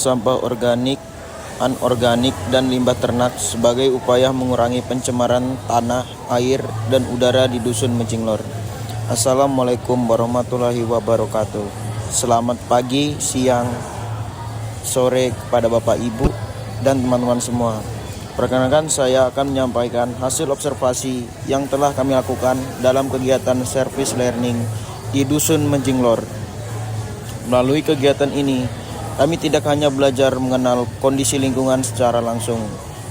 sampah organik, anorganik, dan limbah ternak sebagai upaya mengurangi pencemaran tanah, air, dan udara di Dusun Mecinglor. Assalamualaikum warahmatullahi wabarakatuh. Selamat pagi, siang, sore kepada Bapak Ibu dan teman-teman semua. Perkenalkan, saya akan menyampaikan hasil observasi yang telah kami lakukan dalam kegiatan service learning di Dusun Mecinglor. Melalui kegiatan ini, kami tidak hanya belajar mengenal kondisi lingkungan secara langsung,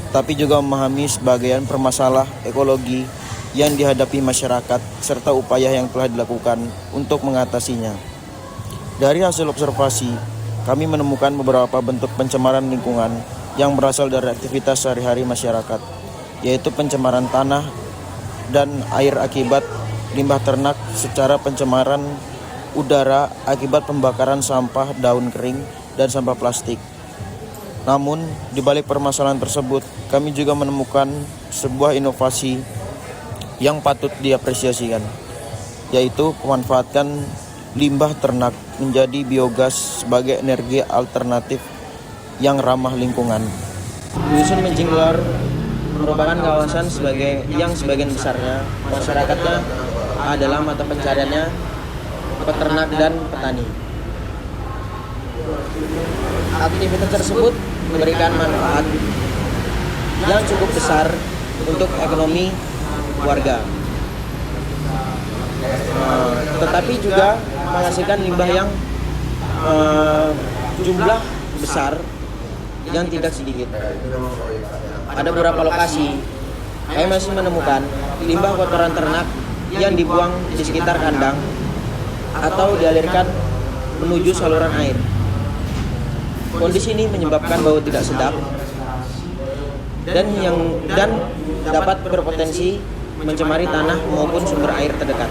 tapi juga memahami sebagian permasalahan ekologi yang dihadapi masyarakat serta upaya yang telah dilakukan untuk mengatasinya. Dari hasil observasi, kami menemukan beberapa bentuk pencemaran lingkungan yang berasal dari aktivitas sehari-hari masyarakat, yaitu pencemaran tanah dan air akibat limbah ternak, secara pencemaran udara akibat pembakaran sampah daun kering dan sampah plastik. Namun, di balik permasalahan tersebut, kami juga menemukan sebuah inovasi yang patut diapresiasikan, yaitu memanfaatkan limbah ternak menjadi biogas sebagai energi alternatif yang ramah lingkungan. Dusun Mecinglor merupakan kawasan yang sebagian besarnya masyarakatnya adalah mata pencariannya peternak dan petani. Aktivitas tersebut memberikan manfaat yang cukup besar untuk ekonomi warga, tetapi juga menghasilkan limbah yang jumlah besar yang tidak sedikit. Ada beberapa lokasi kami masih menemukan limbah kotoran ternak yang dibuang di sekitar kandang atau dialirkan menuju saluran air. Kondisi ini menyebabkan bau tidak sedap dan dapat berpotensi mencemari tanah maupun sumber air terdekat.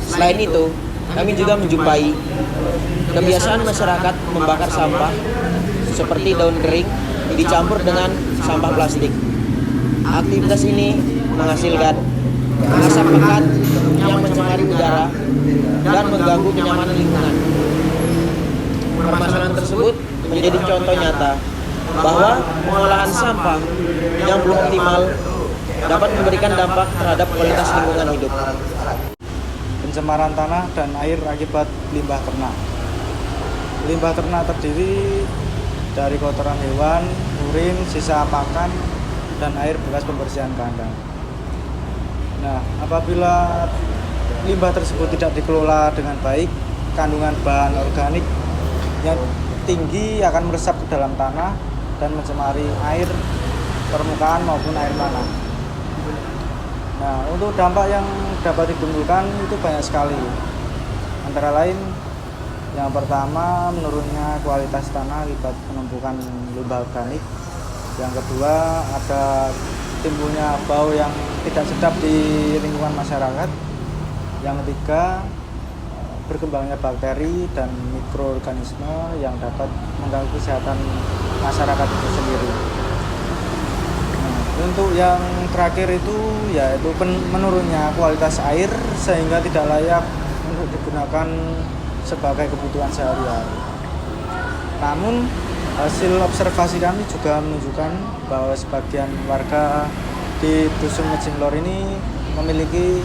Selain itu, kami juga menjumpai kebiasaan masyarakat membakar sampah seperti daun kering dicampur dengan sampah plastik. Aktivitas ini menghasilkan asap pekat yang mencemari udara dan mengganggu kenyamanan lingkungan. Permasalahan tersebut menjadi contoh nyata bahwa pengolahan sampah yang belum optimal dapat memberikan dampak terhadap kualitas lingkungan hidup. Pencemaran tanah dan air akibat limbah ternak. Limbah ternak terdiri dari kotoran hewan, urin, sisa pakan, dan air bekas pembersihan kandang. Nah, apabila limbah tersebut tidak dikelola dengan baik, kandungan bahan organik yang tinggi akan meresap ke dalam tanah dan mencemari air permukaan maupun air tanah. Nah, untuk dampak yang dapat ditimbulkan itu banyak sekali. Antara lain, yang pertama, menurunnya kualitas tanah akibat penumpukan limbah organik. Yang kedua, ada timbulnya bau yang tidak sedap di lingkungan masyarakat. Yang ketiga, berkembangnya bakteri dan mikroorganisme yang dapat mengganggu kesehatan masyarakat itu sendiri. Nah, untuk yang terakhir itu yaitu menurunnya kualitas air sehingga tidak layak untuk digunakan sebagai kebutuhan sehari-hari. Namun, hasil observasi kami juga menunjukkan bahwa sebagian warga di Dusun Mecinglor ini memiliki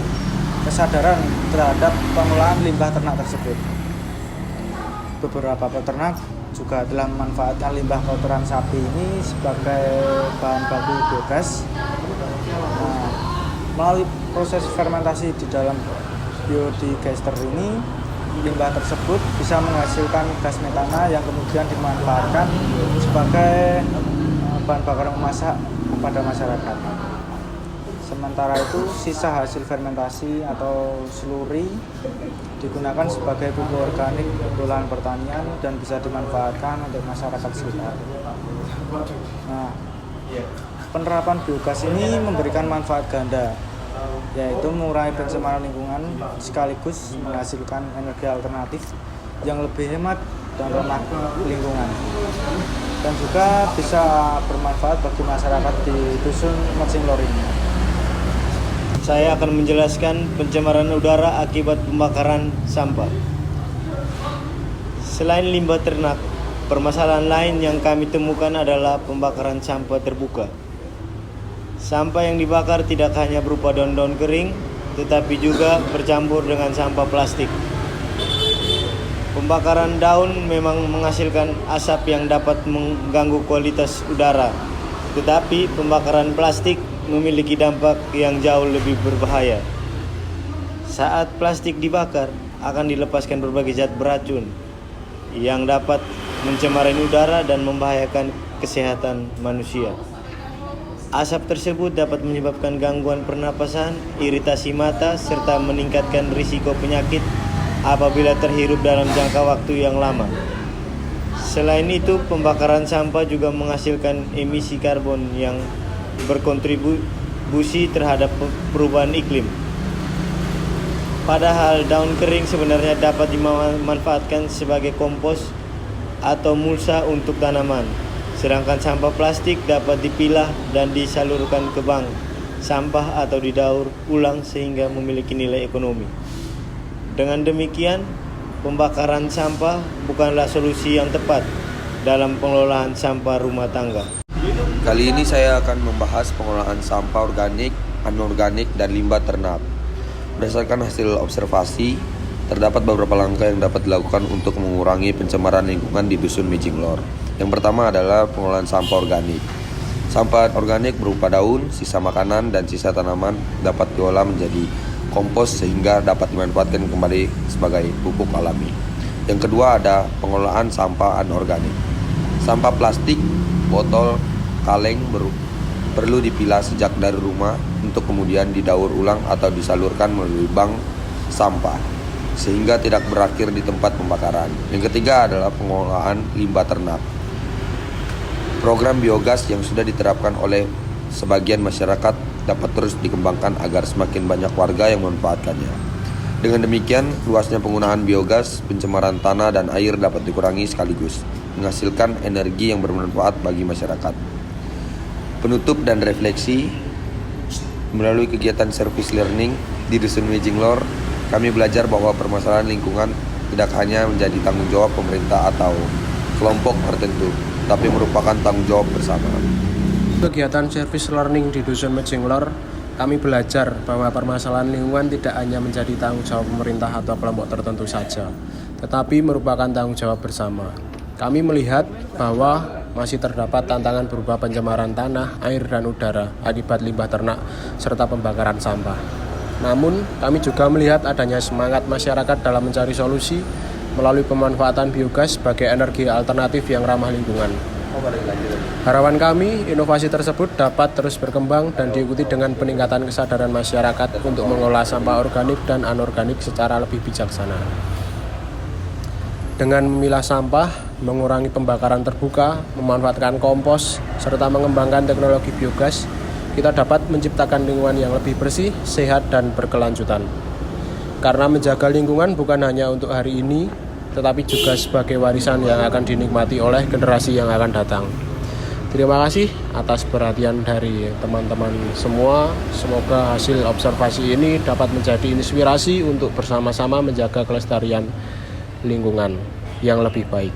kesadaran terhadap pengolahan limbah ternak tersebut. Beberapa peternak juga telah memanfaatkan limbah kotoran sapi ini sebagai bahan baku biogas. Nah, melalui proses fermentasi di dalam biodigester ini, limbah tersebut bisa menghasilkan gas metana yang kemudian dimanfaatkan sebagai bahan bakar memasak kepada masyarakat. Sementara itu, sisa hasil fermentasi atau slurry digunakan sebagai pupuk organik untuk lahan pertanian dan bisa dimanfaatkan untuk masyarakat sekitar. Nah, penerapan biogas ini memberikan manfaat ganda, yaitu mengurangi pencemaran lingkungan sekaligus menghasilkan energi alternatif yang lebih hemat dan ramah lingkungan, dan juga bisa bermanfaat bagi masyarakat di Dusun Mecinglor ini. Saya akan menjelaskan pencemaran udara akibat pembakaran sampah. Selain limbah ternak, Permasalahan lain yang kami temukan adalah pembakaran sampah terbuka. Sampah yang dibakar tidak hanya berupa daun-daun kering, tetapi juga bercampur dengan sampah plastik. Pembakaran daun memang menghasilkan asap yang dapat mengganggu kualitas udara, tetapi pembakaran plastik memiliki dampak yang jauh lebih berbahaya. Saat plastik dibakar, akan dilepaskan berbagai zat beracun yang dapat mencemari udara dan membahayakan kesehatan manusia. Asap tersebut dapat menyebabkan gangguan pernapasan, iritasi mata, serta meningkatkan risiko penyakit apabila terhirup dalam jangka waktu yang lama. Selain itu, pembakaran sampah juga menghasilkan emisi karbon yang berkontribusi terhadap perubahan iklim. Padahal daun kering sebenarnya dapat dimanfaatkan sebagai kompos atau mulsa untuk tanaman, sedangkan sampah plastik dapat dipilah dan disalurkan ke bank sampah atau didaur ulang sehingga memiliki nilai ekonomi. Dengan demikian, pembakaran sampah bukanlah solusi yang tepat dalam pengelolaan sampah rumah tangga. Kali ini saya akan membahas pengolahan sampah organik, anorganik, dan limbah ternak. Berdasarkan hasil observasi, terdapat beberapa langkah yang dapat dilakukan untuk mengurangi pencemaran lingkungan di Dusun Mijinglor. Yang pertama adalah pengolahan sampah organik. Sampah organik berupa daun, sisa makanan, dan sisa tanaman dapat diolah menjadi kompos sehingga dapat dimanfaatkan kembali sebagai pupuk alami. Yang kedua ada pengolahan sampah anorganik. Sampah plastik, botol, kaleng perlu dipilah sejak dari rumah untuk kemudian didaur ulang atau disalurkan melalui bank sampah sehingga tidak berakhir di tempat pembakaran. Yang ketiga adalah pengolahan limbah ternak. Program biogas yang sudah diterapkan oleh sebagian masyarakat dapat terus dikembangkan agar semakin banyak warga yang memanfaatkannya. Dengan demikian, luasnya penggunaan biogas, pencemaran tanah dan air dapat dikurangi sekaligus menghasilkan energi yang bermanfaat bagi masyarakat. Penutup dan refleksi, melalui kegiatan service learning di Dusun Mijinglor, kami belajar bahwa permasalahan lingkungan tidak hanya menjadi tanggung jawab pemerintah atau kelompok tertentu, tapi merupakan tanggung jawab bersama. Kegiatan service learning di Dusun Mijinglor, kami belajar bahwa permasalahan lingkungan tidak hanya menjadi tanggung jawab pemerintah atau kelompok tertentu saja, tetapi merupakan tanggung jawab bersama. Kami melihat bahwa masih terdapat tantangan berupa pencemaran tanah, air, dan udara akibat limbah ternak serta pembakaran sampah. Namun, kami juga melihat adanya semangat masyarakat dalam mencari solusi melalui pemanfaatan biogas sebagai energi alternatif yang ramah lingkungan. Harapan kami, inovasi tersebut dapat terus berkembang dan diikuti dengan peningkatan kesadaran masyarakat untuk mengolah sampah organik dan anorganik secara lebih bijaksana. Dengan memilah sampah, mengurangi pembakaran terbuka, memanfaatkan kompos, serta mengembangkan teknologi biogas, kita dapat menciptakan lingkungan yang lebih bersih, sehat, dan berkelanjutan. Karena menjaga lingkungan bukan hanya untuk hari ini, tetapi juga sebagai warisan yang akan dinikmati oleh generasi yang akan datang. Terima kasih atas perhatian dari teman-teman semua. Semoga hasil observasi ini dapat menjadi inspirasi untuk bersama-sama menjaga kelestarian lingkungan yang lebih baik.